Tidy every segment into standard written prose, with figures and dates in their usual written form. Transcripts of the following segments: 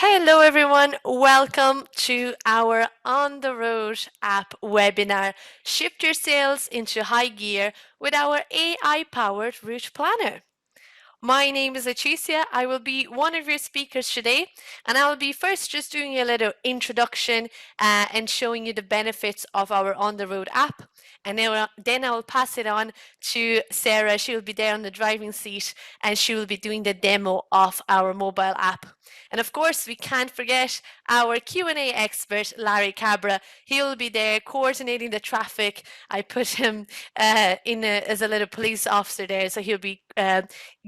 Hello, everyone. Welcome to our On the Road app webinar. Shift your sales into high gear with our AI powered route planner. My name is Leticia. I will be one of your speakers today, and I will be first just doing a little introduction and showing you the benefits of our On the Road app. And then I will pass it on to Sarah. She will be there on the driving seat and she will be doing the demo of our mobile app. And of course, we can't forget our Q&A expert, Larry Cabra. He will be there coordinating the traffic. I put him as a little police officer there, so he'll be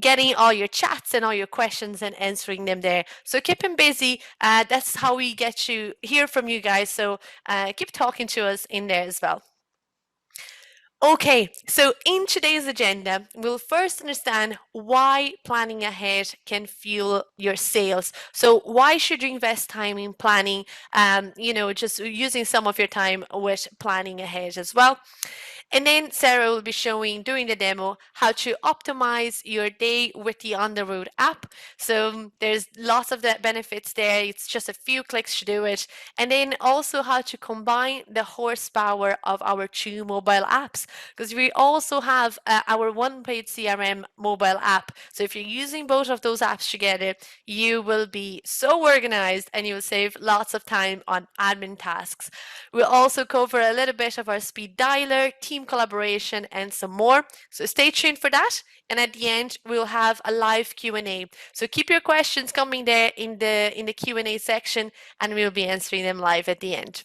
getting all your chats and all your questions and answering them there. So keep him busy. That's how we get to hear from you guys. So keep talking to us in there as well. Okay, so in today's agenda, we'll first understand why planning ahead can fuel your sales. So why should you invest time in planning? Just using some of your time with planning ahead as well. And then Sarah will be showing during the demo how to optimize your day with the On the Road app. So there's lots of the benefits there. It's just a few clicks to do it. And then also how to combine the horsepower of our two mobile apps, because we also have our OnePageCRM mobile app. So if you're using both of those apps together, you will be so organized and you will save lots of time on admin tasks. We'll also cover a little bit of our speed dialer, team collaboration, and some more. So stay tuned for that. And at the end, we'll have a live Q&A. So keep your questions coming there in the Q&A section, and we'll be answering them live at the end.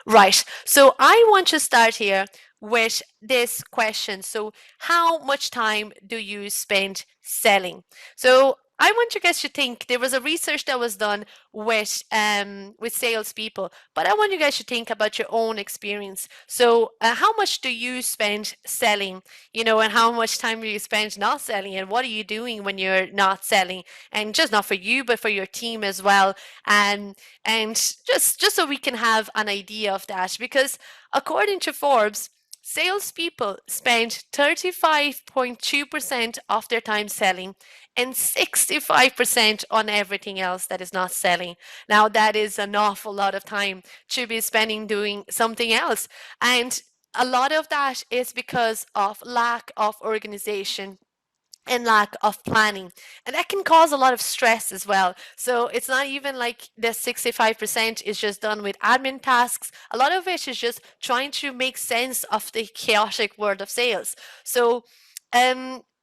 Right. So I want to start here with this question. So how much time do you spend selling? So I want you guys to think. There was a research that was done with salespeople, but I want you guys to think about your own experience. So how much do you spend selling, and how much time do you spend not selling, and what are you doing when you're not selling? And just not for you, but for your team as well. And just so we can have an idea of that, because according to Forbes, salespeople spend 35.2% of their time selling and 65% on everything else that is not selling. Now, that is an awful lot of time to be spending doing something else. And a lot of that is because of lack of organization and lack of planning, and that can cause a lot of stress as well. So it's not even like the 65% is just done with admin tasks. A lot of it is just trying to make sense of the chaotic world of sales. So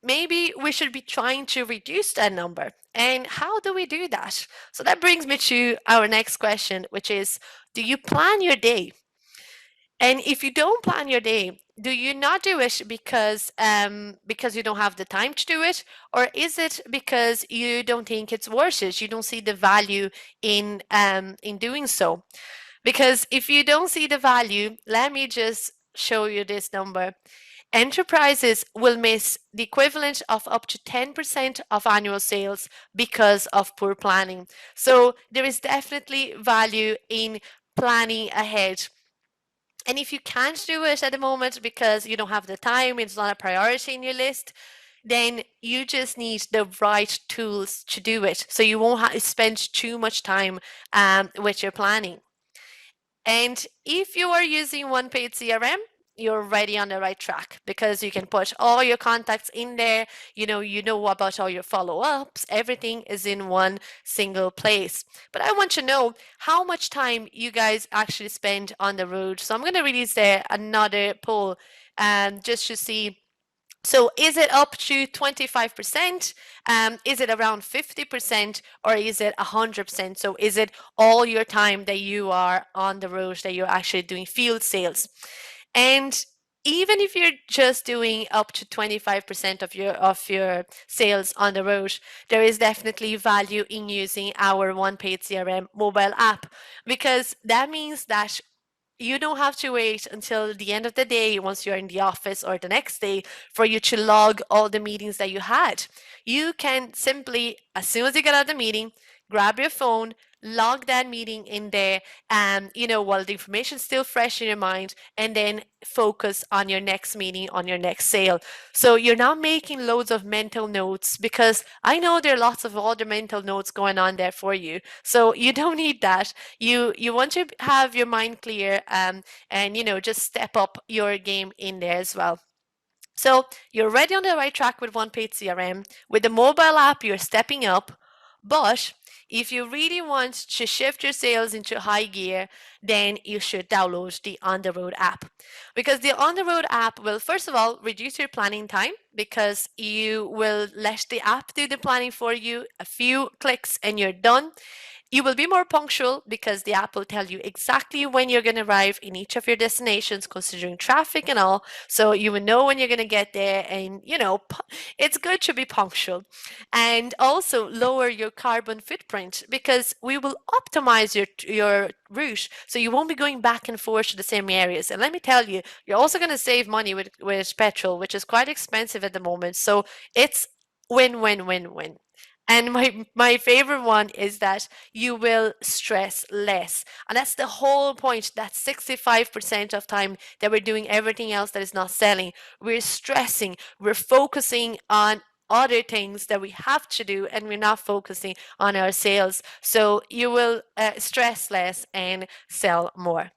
maybe we should be trying to reduce that number. And how do we do that? So that brings me to our next question, which is, do you plan your day? And if you don't plan your day, do you not do it because you don't have the time to do it, or is it because you don't think it's worth it? You don't see the value in doing so. Because if you don't see the value, let me just show you this number. Enterprises will miss the equivalent of up to 10% of annual sales because of poor planning. So there is definitely value in planning ahead. And if you can't do it at the moment because you don't have the time, it's not a priority in your list, then you just need the right tools to do it. So you won't spend too much time with your planning. And if you are using OnePageCRM, you're already on the right track, because you can put all your contacts in there. You know about all your follow-ups. Everything is in one single place. But I want to know how much time you guys actually spend on the road. So I'm going to release there another poll just to see. So is it up to 25%? Is it around 50%, or is it 100%? So is it all your time that you are on the road, that you're actually doing field sales? And even if you're just doing up to 25% of your sales on the road, there is definitely value in using our OnePageCRM mobile app, because that means that you don't have to wait until the end of the day, once you're in the office, or the next day, for you to log all the meetings that you had. You can simply, as soon as you get out of the meeting, grab your phone, log that meeting in there, while the information's still fresh in your mind, and then focus on your next meeting, on your next sale. So you're not making loads of mental notes, because I know there are lots of other mental notes going on there for you. So you don't need that. You want to have your mind clear, and just step up your game in there as well. So you're already on the right track with OnePage CRM. With the mobile app, you're stepping up. But if you really want to shift your sales into high gear, then you should download the On the Road app. Because the On the Road app will, first of all, reduce your planning time, because you will let the app do the planning for you. A few clicks and you're done. You will be more punctual, because the app will tell you exactly when you're going to arrive in each of your destinations, considering traffic and all. So you will know when you're going to get there, and it's good to be punctual. And also lower your carbon footprint, because we will optimize your route, so you won't be going back and forth to the same areas. And let me tell you, you're also going to save money with petrol, which is quite expensive at the moment. So it's win win win win. And my favorite one is that you will stress less. And that's the whole point. That's 65% of time that we're doing everything else that is not selling. We're stressing, we're focusing on other things that we have to do, and we're not focusing on our sales. So you will stress less and sell more.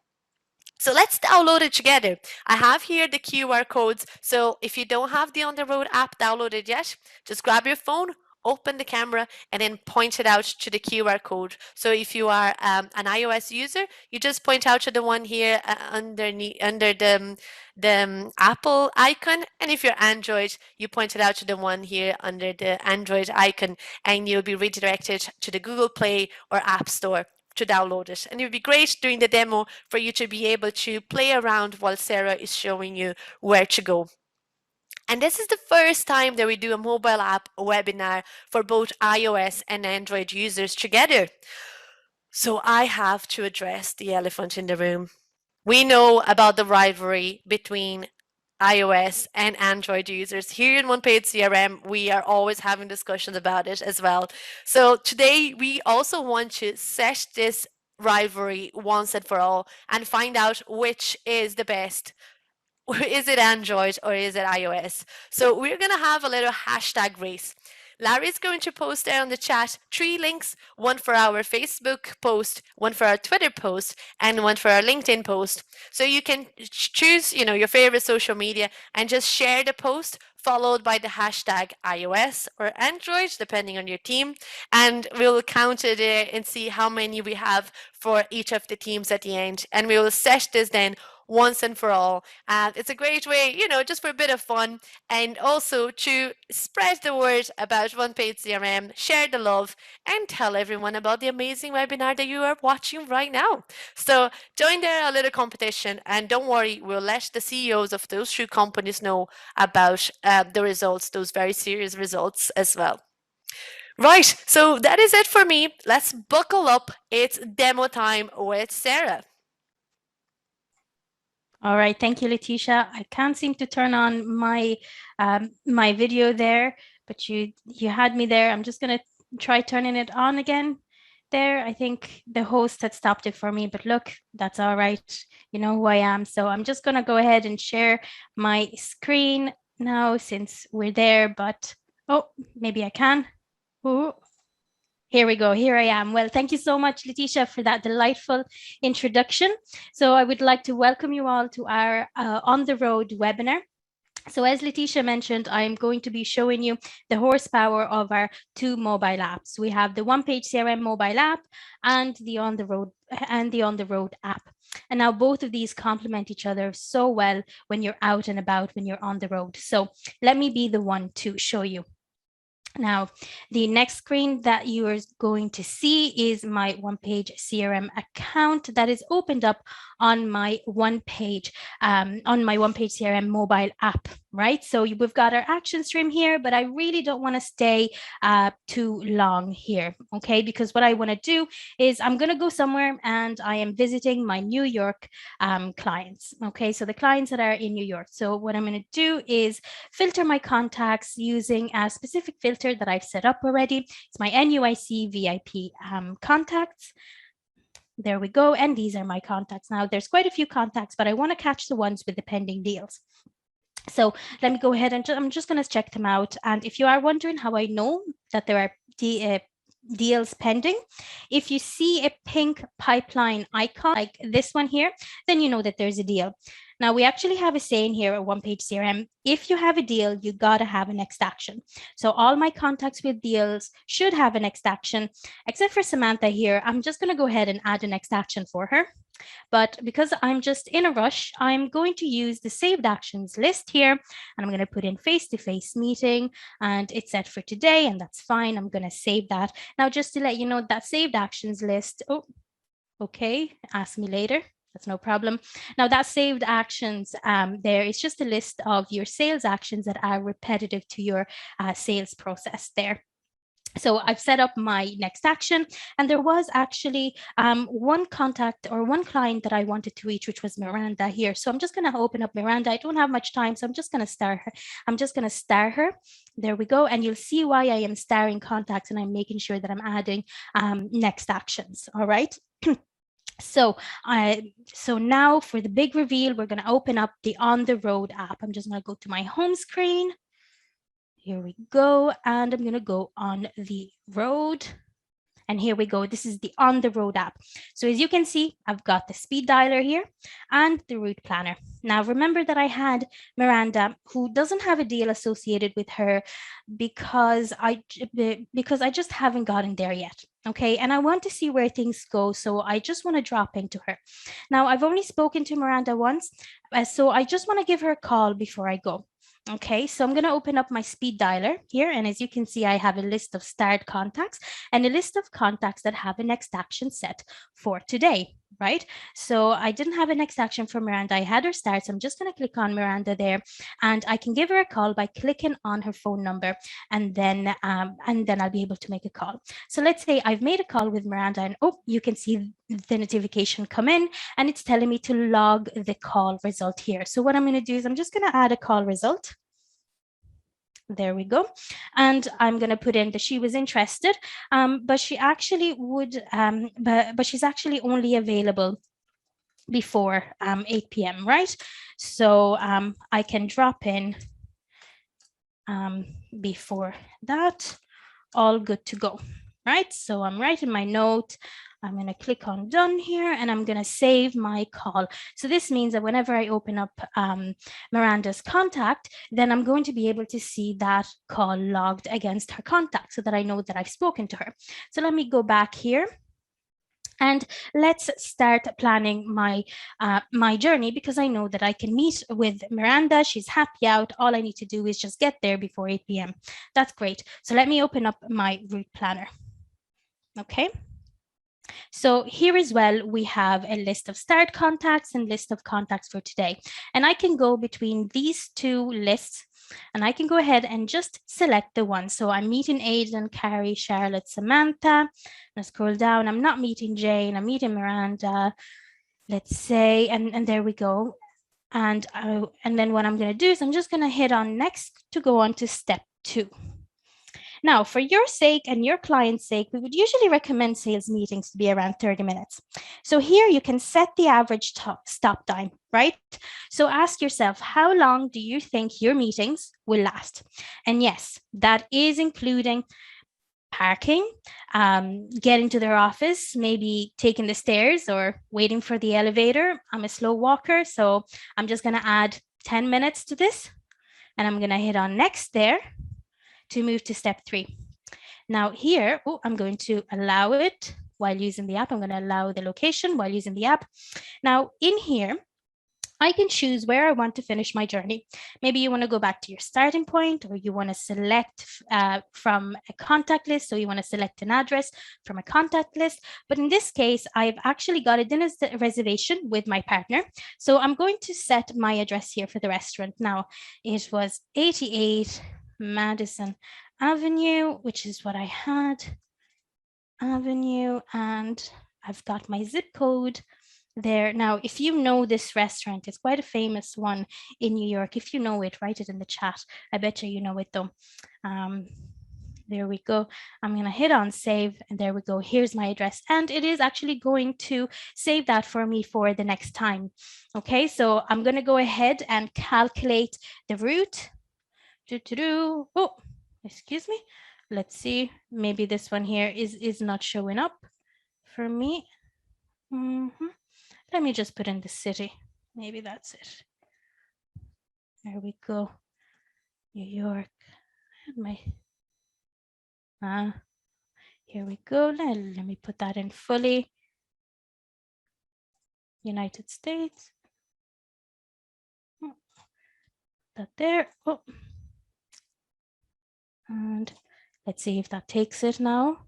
So let's download it together. I have here the QR codes. So if you don't have the On the Road app downloaded yet, just grab your phone, open the camera, and then point it out to the QR code. So if you are an iOS user, you just point out to the one here under the Apple icon. And if you're Android, you point it out to the one here under the Android icon, and you'll be redirected to the Google Play or App Store to download it. And it would be great during the demo for you to be able to play around while Sarah is showing you where to go. And this is the first time that we do a mobile app webinar for both iOS and Android users together. So I have to address the elephant in the room. We know about the rivalry between iOS and Android users. Here in OnePage CRM, we are always having discussions about it as well. So today we also want to set this rivalry once and for all and find out which is the best. Is it Android or is it iOS? So we're going to have a little hashtag race. Larry's going to post there on the chat 3 links, one for our Facebook post, one for our Twitter post, and one for our LinkedIn post. So you can choose, your favorite social media and just share the post, followed by the hashtag iOS or Android, depending on your team. And we'll count it and see how many we have for each of the teams at the end. And we will set this then once and for all. It's a great way, just for a bit of fun, and also to spread the word about OnePage CRM, share the love, and tell everyone about the amazing webinar that you are watching right now. So join a little competition, and don't worry, we'll let the CEOs of those 2 companies know about the results, those very serious results as well. Right, so that is it for me. Let's buckle up. It's demo time with Sarah. All right, thank you, Letitia. I can't seem to turn on my my video there, but you had me there. I'm just gonna try turning it on again. There, I think the host had stopped it for me, but look, that's all right. You know who I am. So I'm just gonna go ahead and share my screen now since we're there, but oh, maybe I can. Ooh. Here we go. Here I am. Well, thank you so much, Letitia, for that delightful introduction. So I would like to welcome you all to our On the Road webinar. So as Letitia mentioned, I'm going to be showing you the horsepower of our 2 mobile apps. We have the OnePage CRM mobile app and the On the Road app. And now both of these complement each other so well when you're out and about, when you're on the road. So let me be the one to show you. Now, the next screen that you are going to see is my OnePage CRM account that is opened up on my OnePage CRM mobile app right? So we've got our action stream here, but I really don't want to stay too long here, okay? Because what I want to do is I'm going to go somewhere and I am visiting my New York clients, okay? So the clients that are in New York. So what I'm going to do is filter my contacts using a specific filter that I've set up already. It's my NUIC VIP contacts. There we go. And these are my contacts. Now there's quite a few contacts, but I want to catch the ones with the pending deals. So let me go ahead and I'm just going to check them out. And if you are wondering how I know that there are deals pending, if you see a pink pipeline icon like this one here, then you know that there's a deal. Now we actually have a saying here at OnePageCRM, if you have a deal, you got to have a next action. So all my contacts with deals should have a next action, except for Samantha here. I'm just going to go ahead and add a next action for her. But because I'm just in a rush, I'm going to use the saved actions list here, and I'm going to put in face-to-face meeting, and it's set for today, and that's fine. I'm going to save that. Now, just to let you know, that saved actions list, oh, okay, ask me later. That's no problem. Now that saved actions there is just a list of your sales actions that are repetitive to your sales process there. So I've set up my next action, and there was actually one contact or one client that I wanted to reach, which was Miranda here. So I'm just going to open up Miranda. I don't have much time, so I'm just going to star her. I'm just going to star her. There we go. And you'll see why I am starring contacts, and I'm making sure that I'm adding next actions. All right. So now for the big reveal, we're going to open up the On the Road app. I'm just going to go to my home screen. Here we go. And I'm going to go on the road. And here we go. This is the On the Road app. So as you can see, I've got the speed dialer here and the route planner. Now, remember that I had Miranda, who doesn't have a deal associated with her because I just haven't gotten there yet. Okay, and I want to see where things go. So I just want to drop into her. Now, I've only spoken to Miranda once, so I just want to give her a call before I go. Okay, so I'm going to open up my speed dialer here. And as you can see, I have a list of starred contacts and a list of contacts that have a next action set for today, right? So I didn't have a next action for Miranda. I had her start. So I'm just going to click on Miranda there, and I can give her a call by clicking on her phone number, and then I'll be able to make a call. So let's say I've made a call with Miranda, and oh, you can see the notification come in, and it's telling me to log the call result here. So what I'm going to do is I'm just going to add a call result. There we go. And I'm going to put in that she was interested, but she actually would, but she's actually only available before 8 p.m., right? So I can drop in before that, all good to go, right? So I'm writing my note. I'm going to click on done here, and I'm going to save my call. So this means that whenever I open up Miranda's contact, then I'm going to be able to see that call logged against her contact so that I know that I've spoken to her. So let me go back here. And let's start planning my my journey, because I know that I can meet with Miranda. She's happy out. All I need to do is just get there before 8 p.m. That's great. So let me open up my route planner. Okay. So here as well, we have a list of start contacts and list of contacts for today. And I can go between these two lists, and I can go ahead and just select the one. So I'm meeting Aidan, Carrie, Charlotte, Samantha. Let's scroll down. I'm not meeting Jane. I'm meeting Miranda, let's say, and there we go. And then what I'm going to do is I'm just going to hit on next to go on to step 2. Now, for your sake and your client's sake, we would usually recommend sales meetings to be around 30 minutes. So here you can set the average stop time, right? So ask yourself, how long do you think your meetings will last? And yes, that is including parking, getting to their office, maybe taking the stairs or waiting for the elevator. I'm a slow walker, so I'm just going to add 10 minutes to this, and I'm going to hit on next there to move to step 3. Now here, I'm going to allow it while using the app. I'm going to allow the location while using the app. Now in here, I can choose where I want to finish my journey. Maybe you want to go back to your starting point, or you want to select from a contact list. So you want to select an address from a contact list. But in this case, I've actually got a dinner reservation with my partner. So I'm going to set my address here for the restaurant. Now, it was 88 Madison Avenue, which is what I had. Avenue, and I've got my zip code there. Now, if you know this restaurant, it's quite a famous one in New York. If you know it, write it in the chat. I bet you know it though. There we go. I'm going to hit on save, and there we go. Here's my address, and it is actually going to save that for me for the next time. Okay, so I'm going to go ahead and calculate the route. Oh, excuse me. Let's see. Maybe this one here is not showing up for me. Let me just put in the city. Maybe that's it. There we go. New York. Here we go. Let me put that in fully. United States. That there. Oh. And let's see if that takes it now.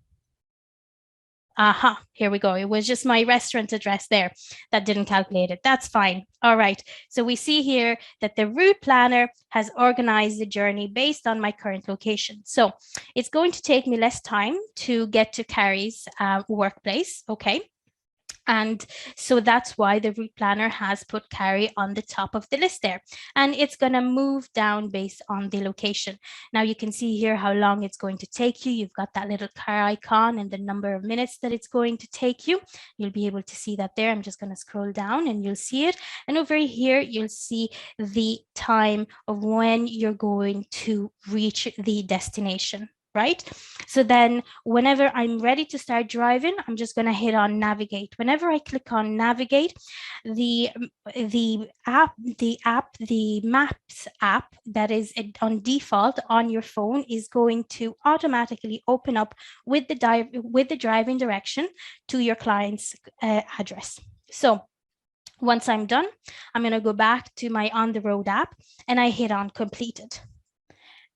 Aha, here we go. It was just my restaurant address there that didn't calculate it. That's fine. All right. So we see here that the route planner has organized the journey based on my current location. So it's going to take me less time to get to Carrie's workplace. Okay. And so that's why the route planner has put Carrie on the top of the list there. And it's going to move down based on the location. Now you can see here how long it's going to take you. You've got that little car icon and the number of minutes that it's going to take you. You'll be able to see that there. I'm just going to scroll down and you'll see it. And over here, you'll see the time of when you're going to reach the destination. Right? So then whenever I'm ready to start driving, I'm just going to hit on navigate. Whenever I click on navigate, the maps app that is on default on your phone is going to automatically open up with the driving direction to your client's address. So once I'm done, I'm going to go back to my on the road app and I hit on completed.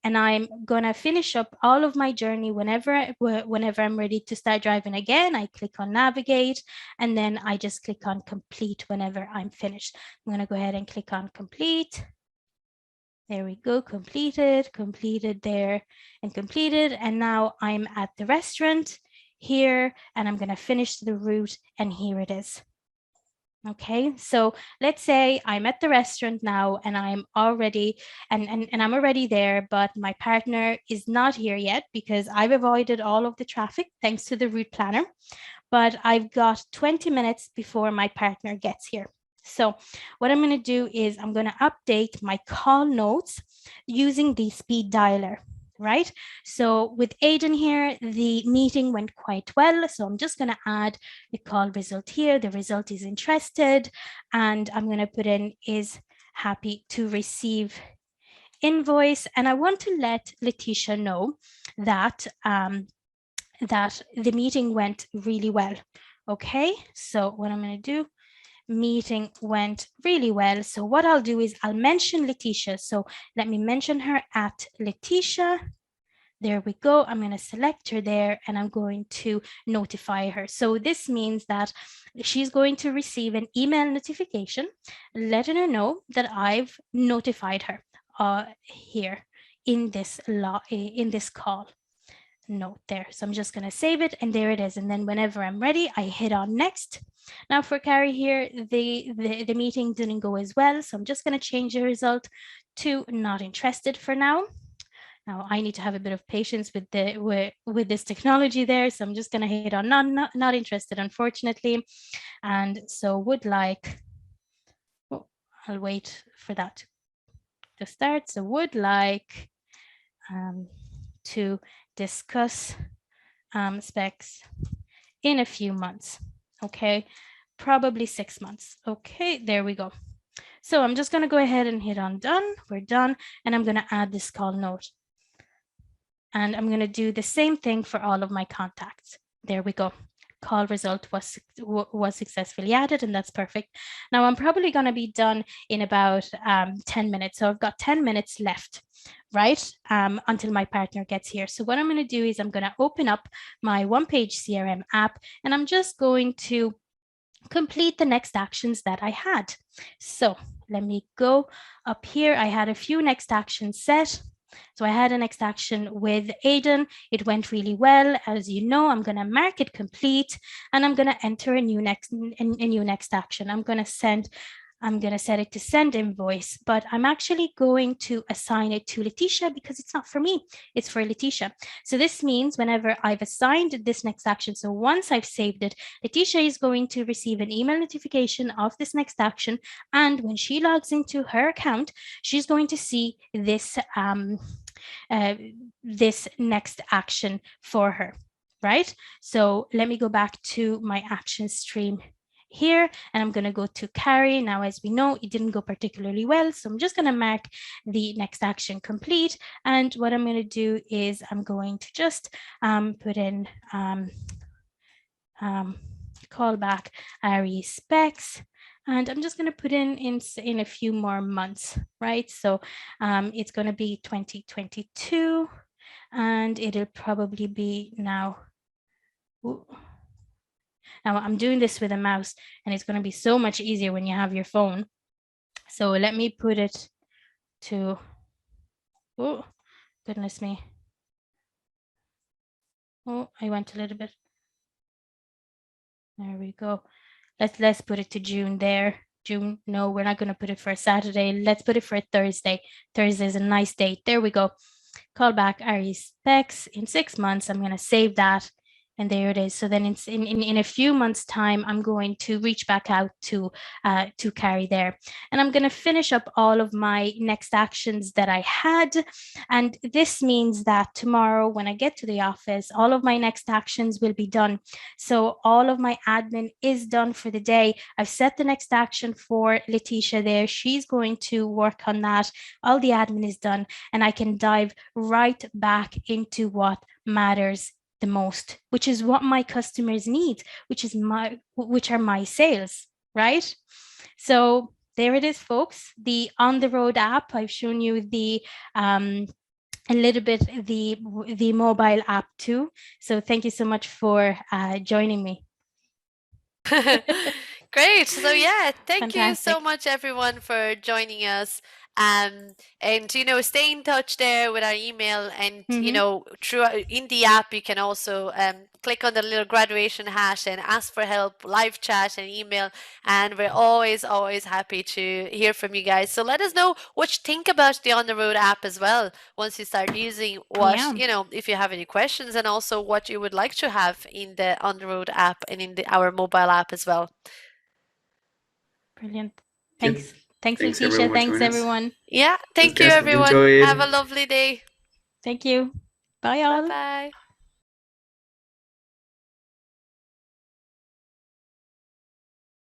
And I'm gonna finish up all of my journey whenever I'm ready to start driving again. I click on navigate, and then I just click on complete whenever I'm finished. I'm gonna go ahead and click on complete. There we go, completed there, and completed. And now I'm at the restaurant here, and I'm gonna finish the route, and here it is. Okay, so let's say I'm at the restaurant now and I'm already and I'm already there, but my partner is not here yet because I've avoided all of the traffic thanks to the route planner. But I've got 20 minutes before my partner gets here. So what I'm going to do is I'm going to update my call notes using the speed dialer. Right? So with Aiden here, the meeting went quite well. So I'm just going to add the call result here. The result is interested, and I'm going to put in is happy to receive invoice. And I want to let Letitia know that that the meeting went really well. Okay, so what I'm going to do, meeting went really well. So what I'll do is I'll mention Letitia. So let me mention her at Letitia. There we go. I'm going to select her there and I'm going to notify her. So this means that she's going to receive an email notification letting her know that I've notified her here in this call note there. So I'm just going to save it, and there it is. And then whenever I'm ready, I hit on next. Now for Carrie here, the meeting didn't go as well. So I'm just going to change the result to not interested for now. Now I need to have a bit of patience with this technology there. So I'm just going to hit on not interested, unfortunately. And so would like, oh, I'll wait for that to start. So would like to discuss specs in a few months. Okay, probably 6 months. Okay, there we go. So I'm just going to go ahead and hit on done. We're done. And I'm going to add this call note. And I'm going to do the same thing for all of my contacts. There we go. call result was successfully added, and that's perfect. Now I'm probably going to be done in about 10 minutes. So I've got 10 minutes left, right, until my partner gets here. So what I'm going to do is I'm going to open up my OnePageCRM app, and I'm just going to complete the next actions that I had. So let me go up here. I had a few next actions set. So I had a next action with Aiden. It went really well. As you know, I'm going to mark it complete, and I'm going to enter a new next action. I'm going to set it to send invoice, but I'm actually going to assign it to Letitia because it's not for me, it's for Letitia. So this means whenever I've assigned this next action, so once I've saved it, Letitia is going to receive an email notification of this next action. And when she logs into her account, she's going to see this, this next action for her, right? So let me go back to my action stream here, and I'm going to go to carry. Now, as we know, it didn't go particularly well, so I'm just going to mark the next action complete. And what I'm going to do is I'm going to just put in callback RE specs, and I'm just going to put in a few more months, right? So it's going to be 2022, and it'll probably be now. Ooh. Now I'm doing this with a mouse, and it's going to be so much easier when you have your phone. So let me put it to, oh, goodness me. Oh, I went a little bit. There we go. Let's put it to June there. June, no, we're not going to put it for a Saturday. Let's put it for a Thursday. Thursday is a nice date. There we go. Call back RE specs in 6 months. I'm going to save that. And there it is. So then in a few months' time, I'm going to reach back out to Carrie there. And I'm going to finish up all of my next actions that I had. And this means that tomorrow, when I get to the office, all of my next actions will be done. So all of my admin is done for the day. I've set the next action for Letitia there. She's going to work on that. All the admin is done, and I can dive right back into what matters the most, which is what my customers need, which are my sales, right? So there it is, folks. The On the Road app. I've shown you the a little bit the mobile app too. So thank you so much for joining me. Great. So yeah, thank you so Fantastic. much everyone for joining us. And stay in touch there with our email, and through in the app you can also click on the little graduation hash and ask for help, live chat and email, and we're always happy to hear from you guys. So let us know what you think about the On the Road app as well once you start using what if you have any questions, and also what you would like to have in the On the Road app and in our mobile app as well. Brilliant. Thanks. Yep. Thanks, Thanks Letitia. everyone for Thanks, joining us. everyone. Yeah, thank you Podcast everyone. enjoyed. Have a lovely day. Thank you. Bye, all. Bye bye.